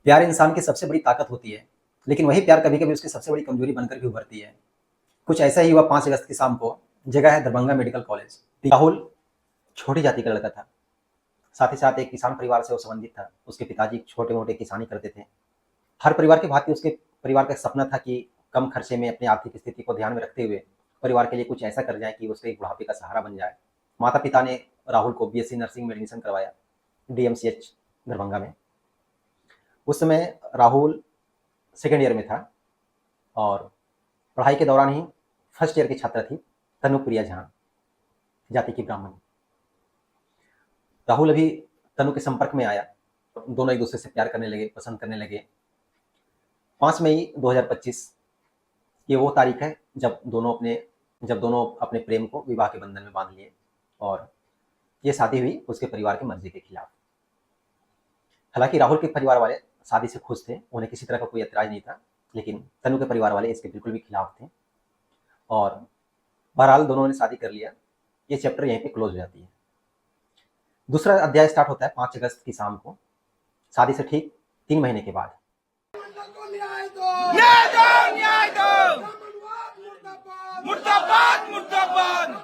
प्यार इंसान की सबसे बड़ी ताकत होती है, लेकिन वही प्यार कभी-कभी उसकी सबसे बड़ी कमजोरी बनकर भी उभरती है। कुछ ऐसा ही हुआ 5 अगस्त की शाम को, जगह है दरभंगा मेडिकल कॉलेज। राहुल छोटी जाति का लड़का था, साथ ही साथ एक किसान परिवार से वो संबंधित था। उसके पिताजी छोटे-मोटे किसानी करते थे। हर परिवार की भांति उसके परिवार का सपना था कि कम खर्चे में अपनी आर्थिक स्थिति को ध्यान में रखते हुए परिवार के लिए कुछ ऐसा कर जाए कि उसके बुढ़ापे का सहारा बन जाए। माता-पिता ने राहुल को बीएससी नर्सिंग में एडमिशन करवाया, डीएमसीएच दरभंगा में। उस समय राहुल सेकंड ईयर में था और पढ़ाई के दौरान ही फर्स्ट ईयर की छात्रा थी तनुप्रिया झा, जाति की ब्राह्मण। राहुल अभी तनु के संपर्क में आया, दोनों एक दूसरे से प्यार करने लगे, पसंद करने लगे। 5 मई 2025 ये वो तारीख है जब दोनों अपने प्रेम को विवाह के बंधन में बांध लिए और ये शादी हुई उसके परिवार की मर्जी के खिलाफ। हालांकि राहुल के परिवार वाले शादी से खुश थे, उन्हें किसी तरह का कोई ऐतराज नहीं था, लेकिन तनु के परिवार वाले इसके बिल्कुल भी खिलाफ थे और बहरहाल दोनों ने शादी कर लिया। ये चैप्टर यहीं पे क्लोज हो जाती है। दूसरा अध्याय स्टार्ट होता है 5 अगस्त की शाम को, शादी से ठीक 3 महीने के बाद। मुर्दाबाद मुर्दाबाद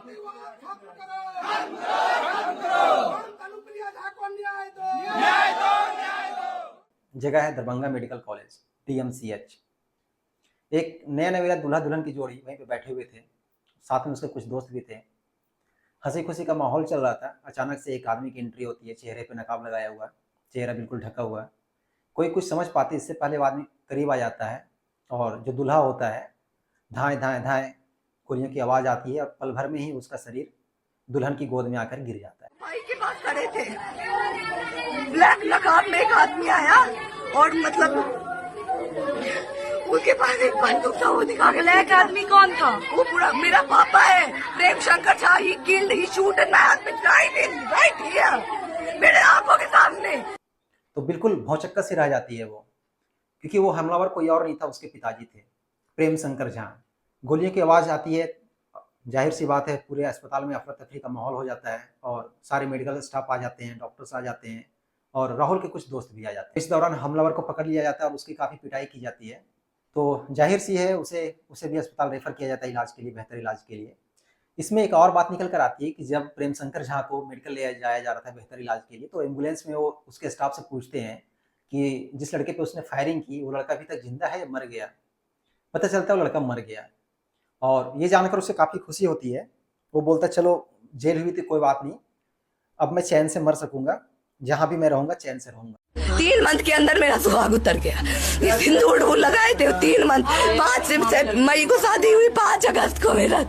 जगह है दरभंगा मेडिकल कॉलेज, डीएमसीएच। एक नया नवेला दूल्हा दुल्हन की जोड़ी वहीं पे बैठे हुए थे, साथ में उसके कुछ दोस्त भी थे। हंसी खुशी का माहौल चल रहा था। अचानक से एक आदमी की एंट्री होती है, चेहरे पे नकाब लगाया हुआ, चेहरा बिल्कुल ढका हुआ। कोई कुछ समझ पाते इससे पहले वो आदमी करीब आ जाता है और जो दूल्हा होता है, धाएं धाएं धाएं गोलियों की आवाज़ आती है और पल भर में ही उसका शरीर दुल्हन की गोद में आकर गिर जाता है। भाई के पास खड़े थे, ब्लैक नकाब में एक आदमी आया और मतलब उसके पास एक बंदूक था, वो दिखा के। ब्लैक आदमी कौन था? वो पूरा मेरा पापा है, Prem Shankar Jha. He killed, he shoot and my husband right here, मेरे आंखों के सामने। तो बिल्कुल भौचक्का से रह जाती है वो, क्योंकि वो हमलावर कोई और नहीं था, उसके पिताजी थे, प्रेम शंकर झा। गोलियों की आवाज़ आती है, जाहिर सी बात है पूरे अस्पताल में अफरा तफरी का माहौल हो जाता है और सारे मेडिकल स्टाफ आ जाते हैं, डॉक्टर्स आ जाते हैं और राहुल के कुछ दोस्त भी आ जाते हैं। इस दौरान हमलावर को पकड़ लिया जाता है और उसकी काफ़ी पिटाई की जाती है। तो जाहिर सी है उसे भी अस्पताल रेफर किया जाता है इलाज के लिए, बेहतर इलाज के लिए। इसमें एक और बात निकल कर आती है कि जब प्रेम शंकर झा को मेडिकल ले जाया जा रहा था बेहतर इलाज के लिए, तो एम्बुलेंस में वो उसके स्टाफ से पूछते हैं कि जिस लड़के पे उसने फायरिंग की वो लड़का अभी तक जिंदा है या मर गया। पता चलता है वो लड़का मर गया और ये जानकर उसे काफ़ी खुशी होती है। वो बोलता है चलो जेल हुई थी कोई बात नहीं, अब मैं चैन से मर सकूंगा, जहाँ भी मैं रहूंगा चैन से रहूंगा। 3 मंथ के अंदर मेरा सुहाग उतर गया। ये सिंदूर वो लगाए थे 3 मंथ, 5 मई को शादी हुई, 5 अगस्त को मेरा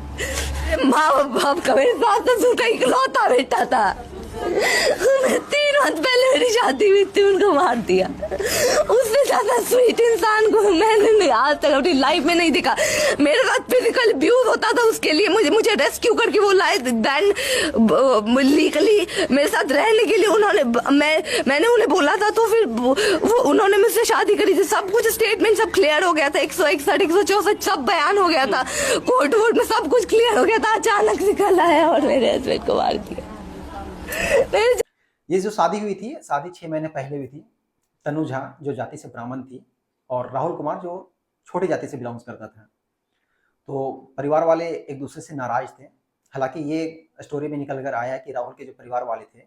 माँ बाप का, मेरे सास ससुर का इकलौता बेटा था। 3 मंथ पहले मेरी शादी हुई थी, उनको मार दिया। उससे ज्यादा स्वीट इंसान को मैंने आज तक अपनी लाइफ में नहीं देखा। मेरे साथ फिजिकल अब्यूज होता था, उसके लिए मुझे रेस्क्यू करके वो लाए, देन लीगली मेरे साथ रहने के लिए उन्होंने मैंने उन्हें बोला था, तो फिर वो उन्होंने मुझसे शादी करी थी। सब कुछ स्टेटमेंट सब क्लियर हो गया था, 161 164 सब बयान हो गया था, कोर्ट वोर्ट में सब कुछ क्लियर हो गया था। अचानक से कल आया और मेरे हस्बैंड को मार दिया। ये जो शादी हुई थी, शादी 6 महीने पहले हुई थी। तनु झा जो जाति से ब्राह्मण थी और राहुल कुमार जो छोटी जाति से बिलोंग्स करता था। तो परिवार वाले एक दूसरे से नाराज थे। हालांकि ये स्टोरी में निकल कर आया कि राहुल के जो परिवार वाले थे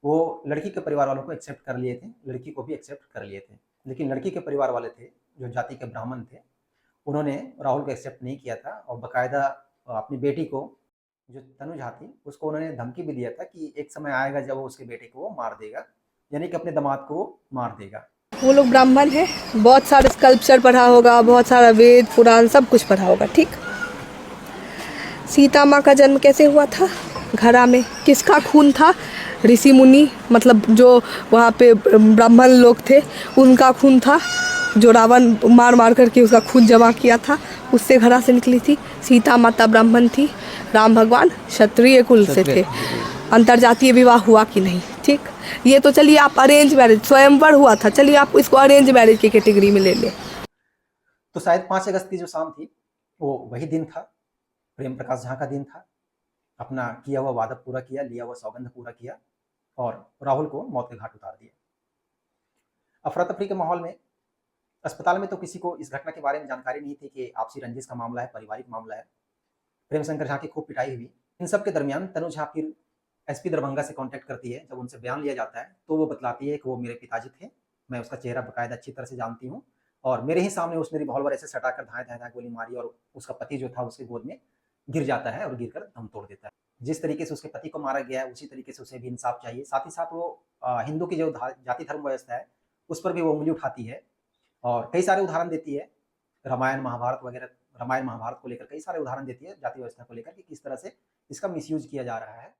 वो लड़की के परिवार वालों को एक्सेप्ट कर लिए थे, लड़की को भी एक्सेप्ट कर लिए थे, लेकिन लड़की के परिवार वाले थे जो जाति के ब्राह्मण थे, उन्होंने राहुल को एक्सेप्ट नहीं किया था और बाकायदा अपनी बेटी को, जो तनु झा थी, उसको उन्होंने धमकी भी दिया था कि एक समय आएगा जब वो उसके बेटे को वो मार देगा, यानी कि अपने दामाद को वो मार देगा। वो लोग ब्राह्मण है, बहुत सारे स्कल्पचर पढ़ा होगा, बहुत सारा वेद पुराण सब कुछ पढ़ा होगा। ठीक, सीता माँ का जन्म कैसे हुआ था? घड़ा में। किसका खून था? ऋषि मुनि, मतलब जो वहाँ पे ब्राह्मण लोग थे उनका खून था, जो रावण मार मार करके उसका खून जमा किया था, उससे घड़ा से निकली थी। सीता माता ब्राह्मण थी, राम भगवान क्षत्रिय कुल से थे। अंतरजातीय विवाह हुआ कि नहीं? ठीक, ये तो चलिए आप अरेंज मैरिज, स्वयंवर हुआ था, चलिए आप इसको अरेंज मैरिज की कैटेगरी में ले लें। तो शायद 5 अगस्त की जो शाम थी वो वही दिन था, प्रेम प्रकाश झा का दिन था। अपना किया हुआ वादा पूरा किया, लिया हुआ सौगंध पूरा किया और राहुल को मौत के घाट उतार दिया। अफरा तफरी के माहौल में अस्पताल में तो किसी को इस घटना के बारे में जानकारी नहीं थी कि आपसी रंजिश का मामला है, पारिवारिक मामला है। प्रेम शंकर झा की खूब पिटाई हुई। इन सब के दरमियान तनु झा फिर एसपी दरभंगा से कांटेक्ट करती है। जब उनसे बयान लिया जाता है तो वो बतलाती है कि वो मेरे पिताजी थे, मैं उसका चेहरा बाकायदा अच्छी तरह से जानती हूँ और मेरे ही सामने उसने रिवॉल्वर ऐसे सटाकर धाए धाए धाए गोली मारी और उसका पति जो था उसके गोद में गिर जाता है और गिरकर दम तोड़ देता है। जिस तरीके से उसके पति को मारा गया है उसी तरीके से उसे भी इंसाफ चाहिए। साथ ही साथ वो हिंदू की जो जाति धर्म व्यवस्था है उस पर भी वो उंगली उठाती है और कई सारे उदाहरण देती है। रामायण महाभारत वगैरह, रामायण महाभारत को लेकर कई सारे उदाहरण देती है जाति व्यवस्था को लेकर कि किस तरह से इसका मिसयूज किया जा रहा है।